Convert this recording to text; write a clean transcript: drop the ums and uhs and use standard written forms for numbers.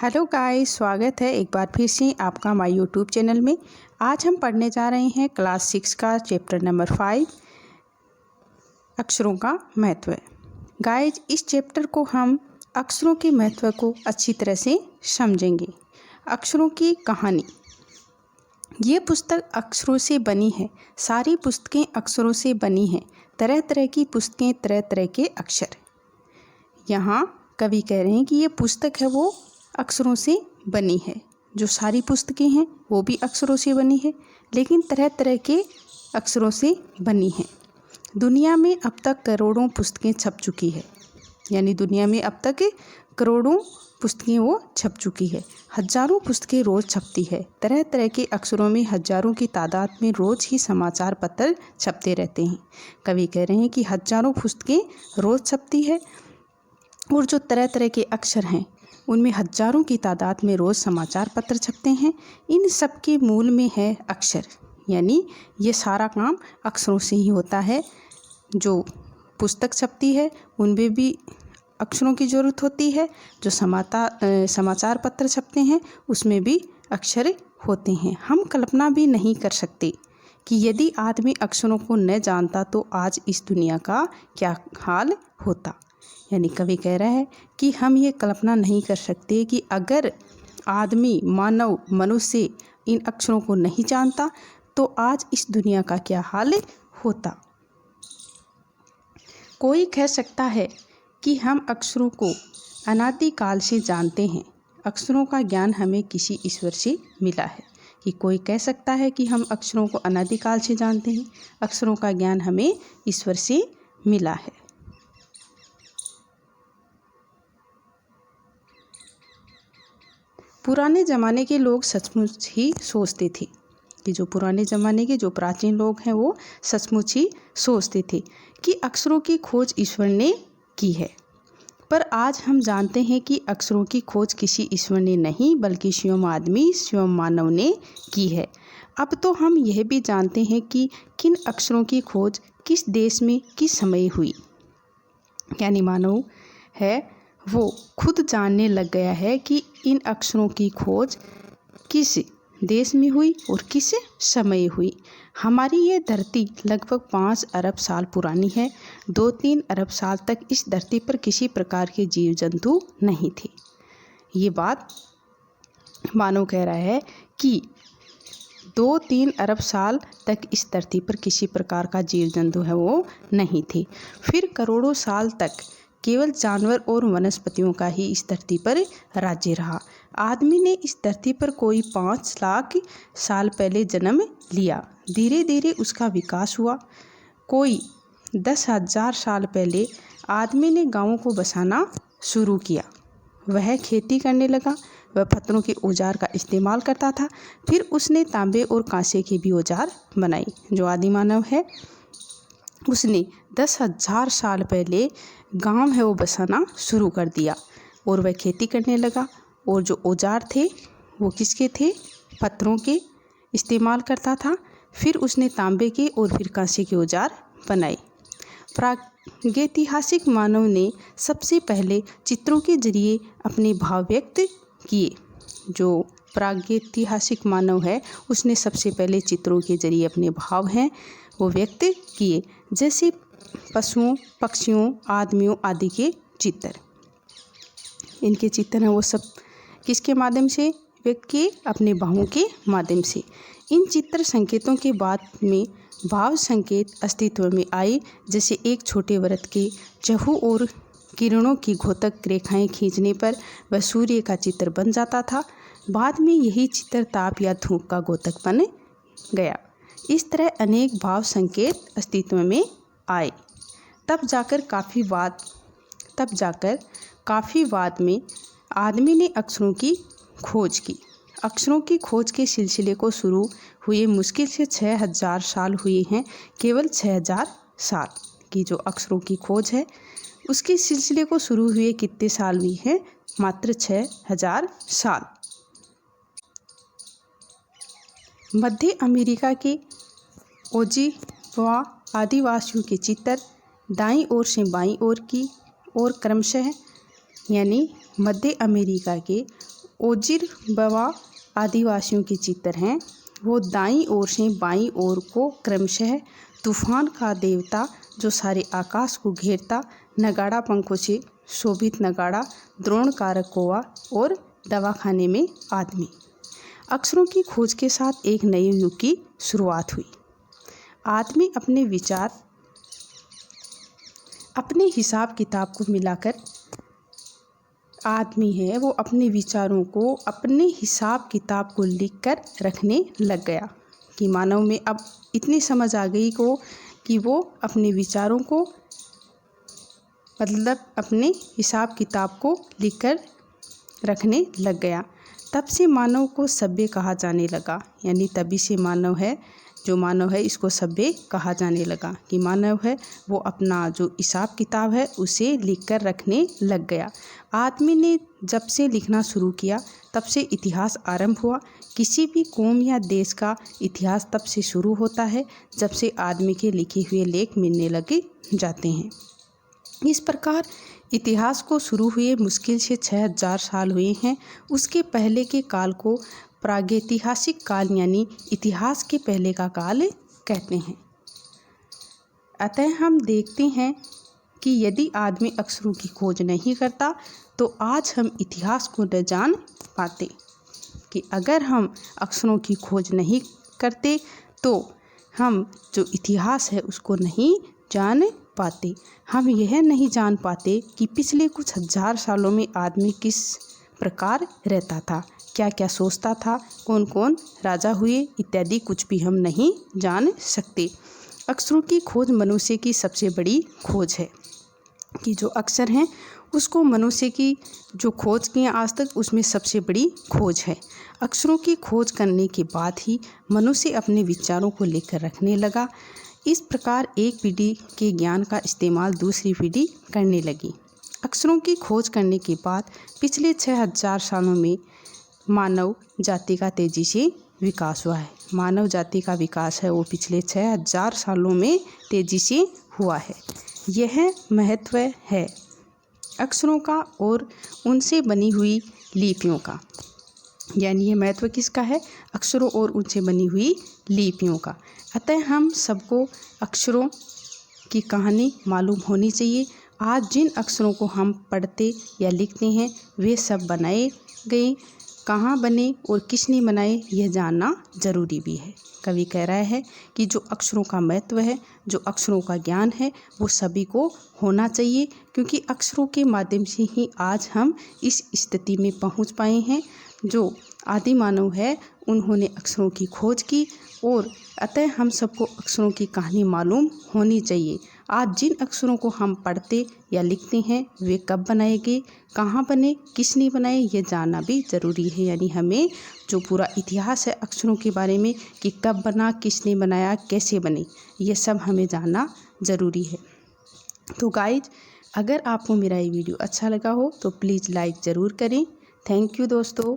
Hello guys, स्वागत है एक बार फिर से आपका हमारे यूट्यूब चैनल में। आज हम पढ़ने जा रहे हैं क्लास 6 का चैप्टर नंबर 5 अक्षरों का महत्व। गाइस, इस चैप्टर को हम अक्षरों के महत्व को अच्छी तरह से समझेंगे। अक्षरों की कहानी। ये पुस्तक अक्षरों से बनी है। सारी पुस्तकें अक्षरों से बनी हैं। तरह तरह की पुस्तकें, तरह तरह के अक्षर। यहाँ कवि कह रहे हैं कि ये पुस्तक है वो अक्षरों से बनी है। जो सारी पुस्तकें हैं वो भी अक्षरों से बनी है, लेकिन तरह तरह के अक्षरों से बनी है। दुनिया में अब तक करोड़ों पुस्तकें छप चुकी है। यानी दुनिया में अब तक करोड़ों पुस्तकें वो छप चुकी है। हजारों पुस्तकें रोज़ छपती है। तरह तरह के अक्षरों में हजारों की तादाद में रोज़ ही समाचार पत्र छपते रहते हैं। कवि कह रहे हैं कि हजारों पुस्तकें रोज़ छपती है और जो तरह तरह के अक्षर हैं उनमें हजारों की तादाद में रोज़ समाचार पत्र छपते हैं। इन सब के मूल में है अक्षर। यानी ये सारा काम अक्षरों से ही होता है। जो पुस्तक छपती है उनमें भी अक्षरों की ज़रूरत होती है। जो समाचार पत्र छपते हैं उसमें भी अक्षर होते हैं। हम कल्पना भी नहीं कर सकते कि यदि आदमी अक्षरों को न जानता तो आज इस दुनिया का क्या हाल होता। यानी कवि कह रहा है कि हम ये कल्पना नहीं कर सकते कि अगर आदमी, मानव, मनुष्य इन अक्षरों को नहीं जानता तो आज इस दुनिया का क्या हाल होता। कोई कह सकता है कि हम अक्षरों को अनादिकाल से जानते हैं। अक्षरों का ज्ञान हमें किसी ईश्वर से मिला है। कि कोई कह सकता है कि हम अक्षरों को अनादिकाल से जानते हैं। अक्षरों का ज्ञान हमें ईश्वर से मिला है। पुराने ज़माने के लोग सचमुच ही सोचते थे कि जो पुराने ज़माने के जो प्राचीन लोग हैं वो सचमुच ही सोचते थे कि अक्षरों की खोज ईश्वर ने की है। पर आज हम जानते हैं कि अक्षरों की खोज किसी ईश्वर ने नहीं बल्कि स्वयं आदमी, स्वयं मानव ने की है। अब तो हम यह भी जानते हैं कि किन अक्षरों की खोज किस देश में किस समय हुई। यानी मानव है वो खुद जानने लग गया है कि इन अक्षरों की खोज किस देश में हुई और किस समय हुई। हमारी ये धरती लगभग 5 अरब साल पुरानी है। 2-3 अरब साल तक इस धरती पर किसी प्रकार के जीव जंतु नहीं थे। ये बात मानव कह रहा है कि 2-3 अरब साल तक इस धरती पर किसी प्रकार का जीव जंतु है वो नहीं थे। फिर करोड़ों साल तक केवल जानवर और वनस्पतियों का ही इस धरती पर राज्य रहा। आदमी ने इस धरती पर कोई 5 लाख साल पहले जन्म लिया। धीरे धीरे उसका विकास हुआ। कोई 10,000 साल पहले आदमी ने गांवों को बसाना शुरू किया। वह खेती करने लगा। वह पत्थरों के औजार का इस्तेमाल करता था। फिर उसने तांबे और कांसे के भी औजार बनाए। जो आदि मानव है उसने 10,000 साल पहले गांव है वो बसाना शुरू कर दिया और वह खेती करने लगा। और जो औजार थे वो किसके थे? पत्थरों के इस्तेमाल करता था। फिर उसने तांबे के और फिर कांसे के औजार बनाए। प्रागैतिहासिक मानव ने सबसे पहले चित्रों के जरिए अपने भाव व्यक्त किए। जो प्रागैतिहासिक मानव है उसने सबसे पहले चित्रों के जरिए अपने भाव हैं वो व्यक्त किए, जैसे पशुओं, पक्षियों, आदमियों आदि के चित्र। इनके चित्र हैं वो सब किसके माध्यम से व्यक्त किए? अपने भावों के माध्यम से। इन चित्र संकेतों के बाद में भाव संकेत अस्तित्व में आए, जैसे एक छोटे वृत्त के चहु और किरणों की घोतक रेखाएं खींचने पर वह सूर्य का चित्र बन जाता था। बाद में यही चित्र ताप या धूप का घोतक बन गया। इस तरह अनेक भाव संकेत अस्तित्व में आए। तब जाकर काफ़ी बाद में आदमी ने अक्षरों की खोज की। अक्षरों की खोज के सिलसिले को शुरू हुए मुश्किल से 6,000 साल हुए हैं। केवल 6,000 साल की जो अक्षरों की खोज है उसके सिलसिले को शुरू हुए कितने साल हुए हैं? मात्र 6,000 साल। मध्य अमेरिका के ओजिवा आदिवासियों के चित्र दाईं ओर से बाईं ओर की ओर क्रमशः, यानी मध्य अमेरिका के ओजिर बवा आदिवासियों के चित्र हैं। वो दाईं ओर से बाईं ओर को क्रमशः तूफान का देवता जो सारे आकाश को घेरता, नगाड़ा पंखों से शोभित नगाड़ा, द्रोण कारक कौवा और दवाखाने में आदमी। अक्षरों की खोज के साथ एक नए युग की शुरुआत हुई। आदमी अपने विचार, अपने हिसाब किताब को मिलाकर आदमी है वो अपने विचारों को, अपने हिसाब किताब को लिखकर रखने लग गया कि मानव में अब इतनी समझ आ गई को कि वो अपने विचारों को, मतलब अपने हिसाब किताब को लिखकर रखने लग गया। तब से मानव को सभ्य कहा जाने लगा, यानी तभी से मानव है, जो मानव है इसको सभ्य कहा जाने लगा कि मानव है वो अपना जो हिसाब किताब है उसे लिखकर रखने लग गया। आदमी ने जब से लिखना शुरू किया तब से इतिहास आरंभ हुआ। किसी भी कौम या देश का इतिहास तब से शुरू होता है जब से आदमी के लिखे हुए लेख मिलने लगे जाते हैं। इस प्रकार इतिहास को शुरू हुए मुश्किल से 6000 साल हुए हैं। उसके पहले के काल को प्रागैतिहासिक काल यानी इतिहास के पहले का काल कहते हैं। अतः हम देखते हैं कि यदि आदमी अक्षरों की खोज नहीं करता तो आज हम इतिहास को न जान पाते, कि अगर हम अक्षरों की खोज नहीं करते तो हम जो इतिहास है उसको नहीं जान पाते। हम यह नहीं जान पाते कि पिछले कुछ 1000 सालों में आदमी किस प्रकार रहता था, क्या क्या सोचता था, कौन कौन राजा हुए इत्यादि कुछ भी हम नहीं जान सकते। अक्षरों की खोज मनुष्य की सबसे बड़ी खोज है कि जो अक्षर हैं उसको मनुष्य की जो खोज की आज तक उसमें सबसे बड़ी खोज है। अक्षरों की खोज करने के बाद ही मनुष्य अपने विचारों को लेकर रखने लगा। इस प्रकार एक पीढ़ी के ज्ञान का इस्तेमाल दूसरी पीढ़ी करने लगी। अक्षरों की खोज करने के बाद पिछले 6000 सालों में मानव जाति का तेजी से विकास हुआ है। मानव जाति का विकास है वो पिछले 6000 सालों में तेजी से हुआ है। यह महत्व है अक्षरों का और उनसे बनी हुई लिपियों का, यानी ये महत्व किसका है? अक्षरों और उनसे बनी हुई लिपियों का। अतः हम सबको अक्षरों की कहानी मालूम होनी चाहिए। आज जिन अक्षरों को हम पढ़ते या लिखते हैं वे सब बनाए गए, कहाँ बने और किसने बनाए यह जानना ज़रूरी भी है। कवि कह रहा है कि जो अक्षरों का महत्व है, जो अक्षरों का ज्ञान है वो सभी को होना चाहिए, क्योंकि अक्षरों के माध्यम से ही आज हम इस स्थिति में पहुंच पाए हैं। जो आदि मानव है उन्होंने अक्षरों की खोज की और अतः हम सबको अक्षरों की कहानी मालूम होनी चाहिए। आज जिन अक्षरों को हम पढ़ते या लिखते हैं वे कब बनाए गए, कहाँ बने, किसने बनाए ये जानना भी ज़रूरी है। यानी हमें जो पूरा इतिहास है अक्षरों के बारे में कि कब बना, किसने बनाया, कैसे बने, ये सब हमें जानना ज़रूरी है। तो गाइज, अगर आपको मेरा ये वीडियो अच्छा लगा हो तो प्लीज़ लाइक ज़रूर करें। थैंक यू दोस्तों।